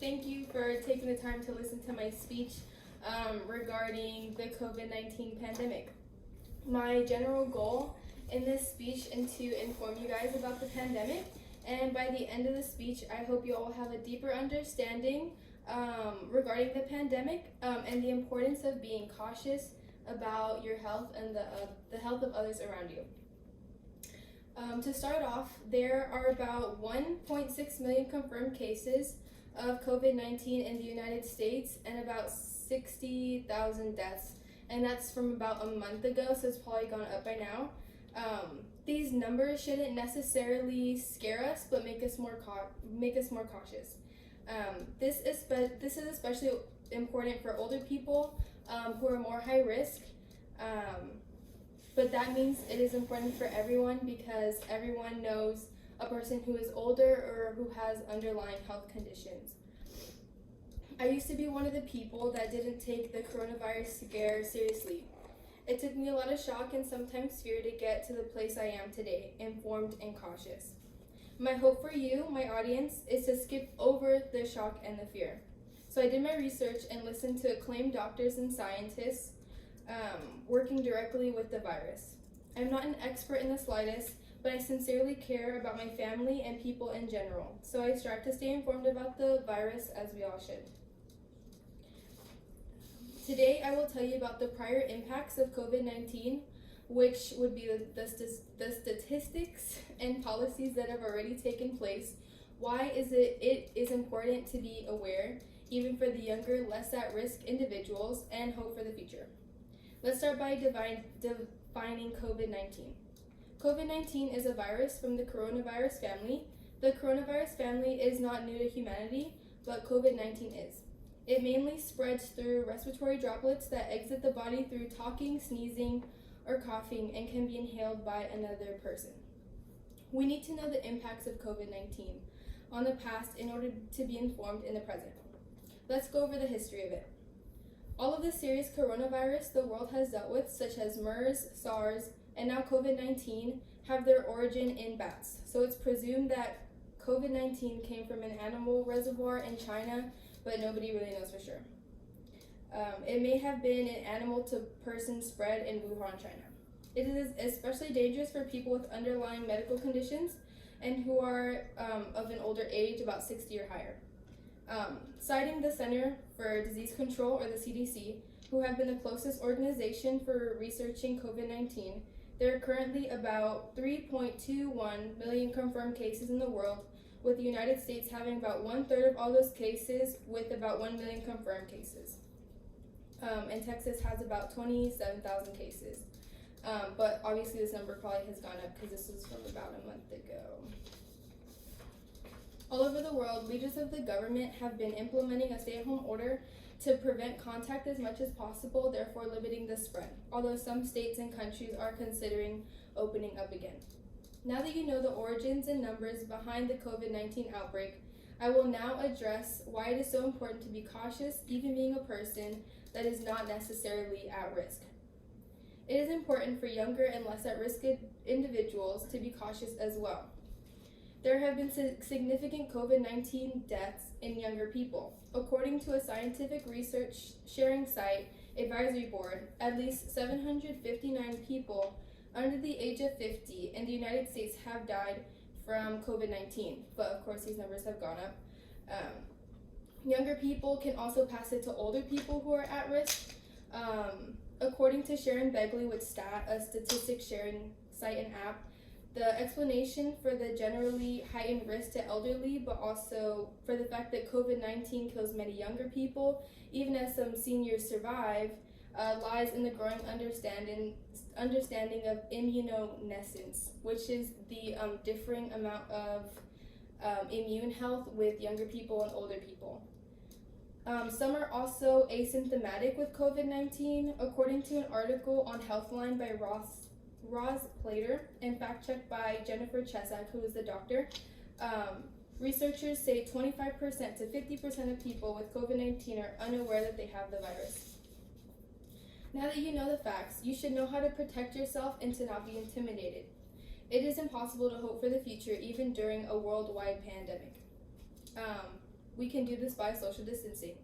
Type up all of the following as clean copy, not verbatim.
Thank you for taking the time to listen to my speech regarding the COVID-19 pandemic. My general goal in this speech is to inform you guys about the pandemic, and by the end of the speech, I hope you all have a deeper understanding regarding the pandemic and the importance of being cautious about your health and the health of others around you. To start off, there are about 1.6 million confirmed cases of COVID-19 in the United States and about 60,000 deaths, and that's from about a month ago, so it's probably gone up by now. These numbers shouldn't necessarily scare us, but make us more cautious. This is especially important for older people who are more high risk. But that means it is important for everyone because everyone knows a person who is older or who has underlying health conditions. I used to be one of the people that didn't take the coronavirus scare seriously. It took me a lot of shock and sometimes fear to get to the place I am today, informed and cautious. My hope for you, my audience, is to skip over the shock and the fear. So I did my research and listened to acclaimed doctors and scientists working directly with the virus. I'm not an expert in the slightest, but I sincerely care about my family and people in general, so I strive to stay informed about the virus as we all should. Today I will tell you about the prior impacts of COVID-19, which would be the statistics and policies that have already taken place. Why is it is important to be aware, even for the younger, less at-risk individuals, and hope for the future. Let's start by defining COVID-19. COVID-19 is a virus from the coronavirus family. The coronavirus family is not new to humanity, but COVID-19 is. It mainly spreads through respiratory droplets that exit the body through talking, sneezing, or coughing and can be inhaled by another person. We need to know the impacts of COVID-19 on the past in order to be informed in the present. Let's go over the history of it. All of the serious coronavirus the world has dealt with, such as MERS, SARS, and now COVID-19, have their origin in bats. So it's presumed that COVID-19 came from an animal reservoir in China, but nobody really knows for sure. It may have been an animal-to-person spread in Wuhan, China. It is especially dangerous for people with underlying medical conditions and who are of an older age, about 60 or higher. Citing the Center for Disease Control, or the CDC, who have been the closest organization for researching COVID-19, there are currently about 3.21 million confirmed cases in the world, with the United States having about 1/3 of all those cases, with about 1 million confirmed cases. And Texas has about 27,000 cases. But obviously this number probably has gone up because this was from about a month ago. All over the world, leaders of the government have been implementing a stay-at-home order to prevent contact as much as possible, therefore limiting the spread, although some states and countries are considering opening up again. Now that you know the origins and numbers behind the COVID-19 outbreak, I will now address why it is so important to be cautious, even being a person that is not necessarily at risk. It is important for younger and less at-risk individuals to be cautious as well. There have been significant COVID-19 deaths in younger people. According to a scientific research sharing site advisory board, at least 759 people under the age of 50 in the United States have died from COVID-19, but of course these numbers have gone up. Younger people can also pass it to older people who are at risk. According to Sharon Begley with Stat, a statistics sharing site and app, the explanation for the generally heightened risk to elderly, but also for the fact that COVID-19 kills many younger people, even as some seniors survive, lies in the growing understanding of immunosenescence, which is the differing amount of immune health with younger people and older people. Some are also asymptomatic with COVID-19, according to an article on Healthline by Roz Plater and fact-checked by Jennifer Chesak, who is the doctor. Researchers say 25% to 50% of people with COVID-19 are unaware that they have the virus. Now that you know the facts, you should know how to protect yourself and to not be intimidated. It is impossible to hope for the future even during a worldwide pandemic. We can do this by social distancing.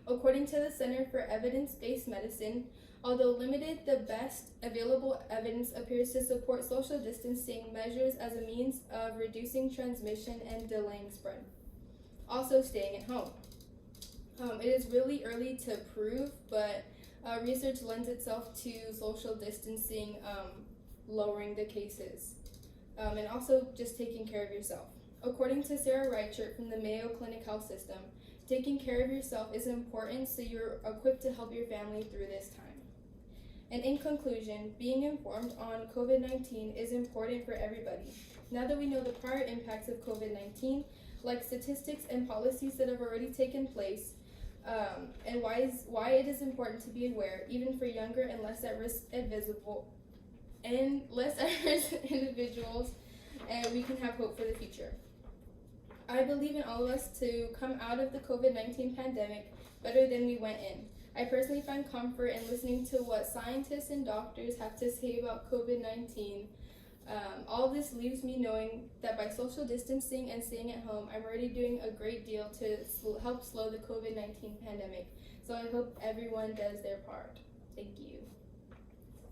According to the Center for Evidence-Based Medicine, although limited, the best available evidence appears to support social distancing measures as a means of reducing transmission and delaying spread. Also, staying at home. It is really early to prove, but research lends itself to social distancing lowering the cases, and also just taking care of yourself. According to Sarah Reichert from the Mayo Clinic Health System, taking care of yourself is important so you're equipped to help your family through this time. And in conclusion, being informed on COVID-19 is important for everybody. Now that we know the prior impacts of COVID-19, like statistics and policies that have already taken place, and why it is important to be aware, even for younger and less at-risk individuals, and we can have hope for the future. I believe in all of us to come out of the COVID-19 pandemic better than we went in. I personally find comfort in listening to what scientists and doctors have to say about COVID-19. All this leaves me knowing that by social distancing and staying at home, I'm already doing a great deal to help slow the COVID-19 pandemic. So I hope everyone does their part. Thank you.